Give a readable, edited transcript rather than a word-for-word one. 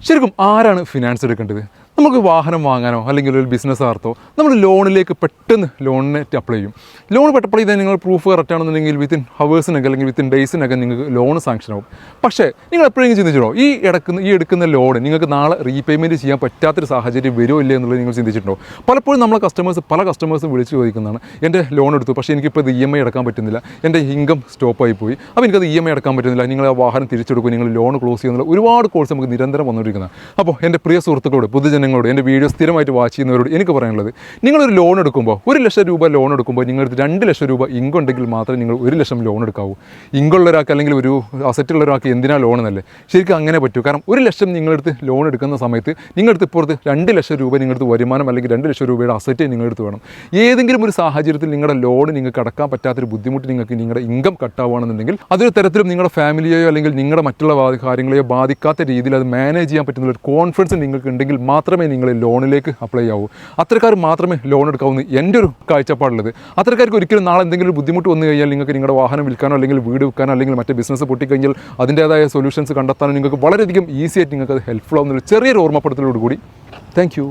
ശരിക്കും ആരാണ് ഫിനാൻസ് എടുക്കേണ്ടത്? നമുക്ക് വാഹനം വാങ്ങാനോ അല്ലെങ്കിൽ ഒരു ബിസിനസ് ആർത്തോ നമ്മൾ ലോണിലേക്ക് പെട്ടെന്ന് ലോണിനെ അപ്ലൈ ചെയ്യും. ലോൺ അപ്ലൈ ചെയ്താൽ നിങ്ങൾ പ്രൂഫ് കറക്റ്റ് ആണെന്നുണ്ടെങ്കിൽ വിത്തിൻ ഹവേഴ്സിനൊക്കെ അല്ലെങ്കിൽ വിത്തിൻ ഡേയ്സിനൊക്കെ നിങ്ങൾക്ക് ലോൺ സാങ്ഷൻ ആവും. പക്ഷേ നിങ്ങൾ എപ്പോഴെങ്കിലും ചിന്തിച്ചിട്ടുണ്ടോ ഈ എടുക്കുന്ന ലോൺ നിങ്ങൾക്ക് നാളെ റീപേയ്മെൻറ്റ് ചെയ്യാൻ പറ്റാത്തൊരു സാഹചര്യം വരുമോ ഇല്ലേ എന്നുള്ളത് നിങ്ങൾ ചിന്തിച്ചിട്ടുണ്ടോ? പലപ്പോഴും നമ്മളെ പല കസ്റ്റമേഴ്സും വിളിച്ച് ചോദിക്കുന്നതാണ്, എൻ്റെ ലോൺ എടുത്തു പക്ഷേ എനിക്കിപ്പോൾ ഇത് EMI അടക്കാൻ പറ്റുന്നില്ല, എൻ്റെ ഇൻകം സ്റ്റോപ്പായി പോയി, അപ്പോൾ എനിക്കത് EMI അടക്കാൻ പറ്റുന്നില്ല, നിങ്ങൾ ആ വാഹനം തിരിച്ചെടുക്കും, നിങ്ങൾ ലോൺ ക്ലോസ് ചെയ്യുന്നുള്ള ഒരുപാട് കോൾസ് നമുക്ക് നിരന്തരം വന്നുകൊണ്ടിരിക്കുന്നത്. അപ്പോൾ എൻ്റെ പ്രിയ സുഹൃത്തുക്കളോട്, പൊതുജനങ്ങളോട്, എൻ്റെ വീഡിയോ സ്ഥിരമായിട്ട് വാച്ച് ചെയ്യുന്നവരോട് എനിക്ക് പറയാനുള്ളത്, നിങ്ങളൊരു ലോൺ എടുക്കുമ്പോൾ 1 ലക്ഷം രൂപ ലോൺ എടുക്കുമ്പോൾ നിങ്ങളടുത്ത് 2 ലക്ഷം രൂപ ഇൻകം ഉണ്ടെങ്കിൽ മാത്രമേ നിങ്ങൾ 1 ലക്ഷം ലോൺ എടുക്കാവൂ. ഇൻകം ഉള്ള ഒരാൾക്ക് അല്ലെങ്കിൽ ഒരു അസറ്റുള്ള ഒരാൾക്ക് എന്തിനാ ലോൺ എന്നല്ലേ? ശരിക്കും അങ്ങനെ പറ്റൂ. കാരണം 1 ലക്ഷം നിങ്ങളടുത്ത് ലോൺ എടുക്കുന്ന സമയത്ത് നിങ്ങളടുത്ത് ഇപ്പുറത്ത് 2 ലക്ഷം രൂപ നിങ്ങളടുത്ത് വരുമാനം അല്ലെങ്കിൽ 2 ലക്ഷം രൂപയുടെ അസറ്റ് നിങ്ങളടുത്ത് വേണം. ഏതെങ്കിലും ഒരു സാഹചര്യത്തിൽ നിങ്ങളുടെ ലോൺ നിങ്ങൾക്ക് അടക്കാൻ പറ്റാത്തൊരു ബുദ്ധിമുട്ട് നിങ്ങൾക്ക് നിങ്ങളുടെ ഇൻകം കട്ടാവുകയാണെന്നുണ്ടെങ്കിൽ അതൊരു തരത്തിലും നിങ്ങളുടെ ഫാമിലിയെയോ അല്ലെങ്കിൽ നിങ്ങളുടെ മറ്റുള്ള കാര്യങ്ങളെയോ ബാധിക്കാത്ത രീതിയിൽ അത് മാനേജ് ചെയ്യാൻ പറ്റുന്ന ഒരു കോൺഫിഡൻസ് നിങ്ങൾക്ക് ഉണ്ടെങ്കിൽ മാത്രമേ നിങ്ങൾ ലോണിലേക്ക് അപ്ലൈ ആവൂ. അത്തരക്കാർ മാത്രമേ ലോൺ എടുക്കാവൂ എൻ്റെ ഒരു കാഴ്ചപ്പാടുള്ളത്. അത്തരക്കാർക്ക് ഒരിക്കലും നാളെ എന്തെങ്കിലും ബുദ്ധിമുട്ട് വന്നു കഴിഞ്ഞാൽ നിങ്ങൾക്ക് നിങ്ങളുടെ വാഹനം വിൽക്കാനോ അല്ലെങ്കിൽ വീട് വിൽക്കാനോ അല്ലെങ്കിൽ മറ്റേ ബിസിനസ് പൊട്ടിക്കഴിഞ്ഞാൽ അതിൻ്റേതായ സൊല്യൂഷൻസ് കണ്ടെത്താനോ നിങ്ങൾക്ക് വളരെയധികം ഈസി ആയിട്ട് നിങ്ങൾക്ക് അത് ഹെൽപ്ഫുൾ ആവുന്ന ഒരു ചെറിയൊരു ഓർമ്മപ്പെടുത്തലോടുകൂടി താങ്ക് യു.